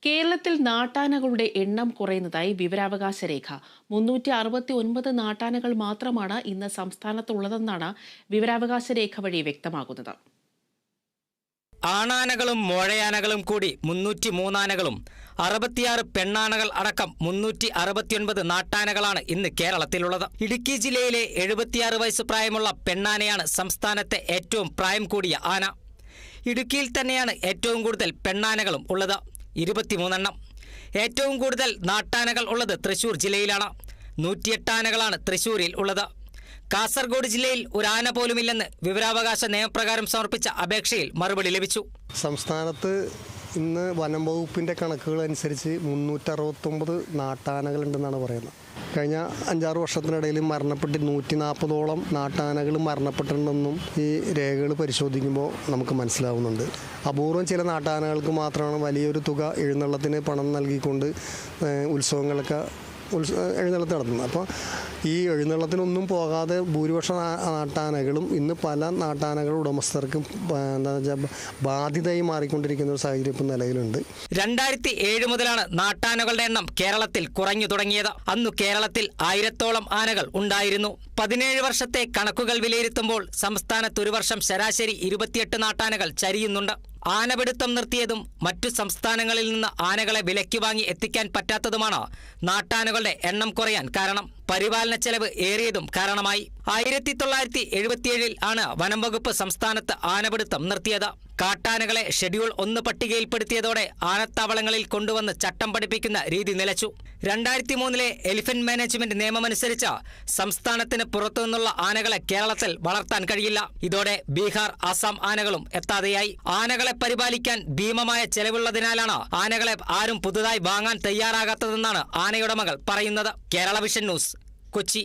കേരളത്തിൽ നാട്ടാനകളുടെ എണ്ണം കുറയുന്നതായി വിവരാവകാശ രേഖ. 369 നാട്ടാനകൾ മാത്രമാണ് ഇന്ന് സംസ്ഥാനത്തുള്ളതെന്നാണ് വിവരാവകാശ രേഖ വഴി വ്യക്തമാകുന്നത്. ആണാനകളും മോഴയാനകളും കൂടി 303 ആനകളും 66 പെണ്ണാനകൾ അടക്കം 369 നാട്ടാനകളാണ് ഇന്ന് കേരളത്തിലുള്ളത്. ഇടുക്കി ജില്ലയിലെ 76 വയസ്സ് പ്രായമുള്ള പെണ്ണാനയാണ് സംസ്ഥാനത്തെ ഏറ്റവും പ്രായം കൂടിയ ആന. ഇടുക്കിയിൽ തന്നെയാണ് ഏറ്റവും കൂടുതൽ പെണ്ണാനകളും ഉള്ളത്, 23 എണ്ണം. ഏറ്റവും കൂടുതൽ നാട്ടാനകൾ ഉള്ളത് തൃശൂർ ജില്ലയിലാണ്. 108 ആനകളാണ് തൃശൂരിൽ ഉള്ളത്. കാസർഗോഡ് ജില്ലയിൽ ഒരു ആന പോലുമില്ലെന്ന് വിവരാവകാശ നിയമപ്രകാരം സമർപ്പിച്ച അപേക്ഷയിൽ മറുപടി ലഭിച്ചു. സംസ്ഥാനത്ത് ഇന്ന് വനം വകുപ്പിൻ്റെ കണക്കുകൾ അനുസരിച്ച് 369 നാട്ടാനകളുണ്ടെന്നാണ് പറയുന്നത്. കഴിഞ്ഞ 5-6 വർഷത്തിനിടയിൽ മരണപ്പെട്ട് 140ഓളം നാട്ടാനകൾ മരണപ്പെട്ടിട്ടുണ്ടെന്നും ഈ രേഖകൾ പരിശോധിക്കുമ്പോൾ നമുക്ക് മനസ്സിലാവുന്നുണ്ട്. അപൂർവം ചില നാട്ടാനകൾക്ക് മാത്രമാണ് വലിയൊരു തുക എഴുന്നള്ളത്തിന് പണം നൽകിക്കൊണ്ട് ഉത്സവങ്ങളൊക്കെ എഴുന്നള്ളത്ത് നടത്തുന്നത്. അപ്പോൾ ഈ എഴുന്നള്ളത്തിനൊന്നും പോകാതെ ഭൂരിപക്ഷം നാട്ടാനകളും ഇന്ന് പല നാട്ടാനകൾ ഉടമസ്ഥർക്കും എന്താ വെച്ചാൽ ബാധിതയായി മാറിക്കൊണ്ടിരിക്കുന്ന ഒരു സാഹചര്യം ഇപ്പം നിലവിലുണ്ട്. 2007 മുതലാണ് നാട്ടാനകളുടെ എണ്ണം കേരളത്തിൽ കുറഞ്ഞു തുടങ്ങിയത്. അന്നു കേരളത്തിൽ 1000ഓളം ആനകൾ ഉണ്ടായിരുന്നു. 17 വർഷത്തെ കണക്കുകൾ വിലയിരുത്തുമ്പോൾ സംസ്ഥാനത്ത് ഒരു വർഷം ശരാശരി 28 നാട്ടാനകൾ ചരിയുന്നുണ്ട്. ആനപിടുത്തം നിർത്തിയതും മറ്റു സംസ്ഥാനങ്ങളിൽ നിന്ന് ആനകളെ വിലയ്ക്ക് വാങ്ങി എത്തിക്കാൻ പറ്റാത്തതുമാണ് നാട്ടാനകളുടെ എണ്ണം കുറയാൻ കാരണം. പരിപാലന ചെലവ് ഏറിയതും കാരണമായി. 1977 ആണ് വനം വകുപ്പ് സംസ്ഥാനത്ത് ആനപിടുത്തം നിർത്തിയത്. കാട്ടാനകളെ ഷെഡ്യൂൾ 1 പട്ടികയിൽപ്പെടുത്തിയതോടെ ആനത്താവളങ്ങളിൽ കൊണ്ടുവന്ന് ചട്ടം പഠിപ്പിക്കുന്ന രീതി നിലച്ചു. 2003 എലിഫന്റ് മാനേജ്മെന്റ് നിയമമനുസരിച്ച് സംസ്ഥാനത്തിന് പുറത്തുനിന്നുള്ള ആനകളെ കേരളത്തിൽ വളർത്താൻ കഴിയില്ല. ഇതോടെ ബീഹാർ, ആസാം ആനകളും എത്താതെയായി. ആനകളെ പരിപാലിക്കാൻ ഭീമമായ ചെലവുള്ളതിനാലാണ് ആനകളെ ആരും പുതുതായി വാങ്ങാൻ തയ്യാറാകാത്തതെന്നാണ് ആനയുടമകൾ പറയുന്നത്. Kerala vision news, Kochi.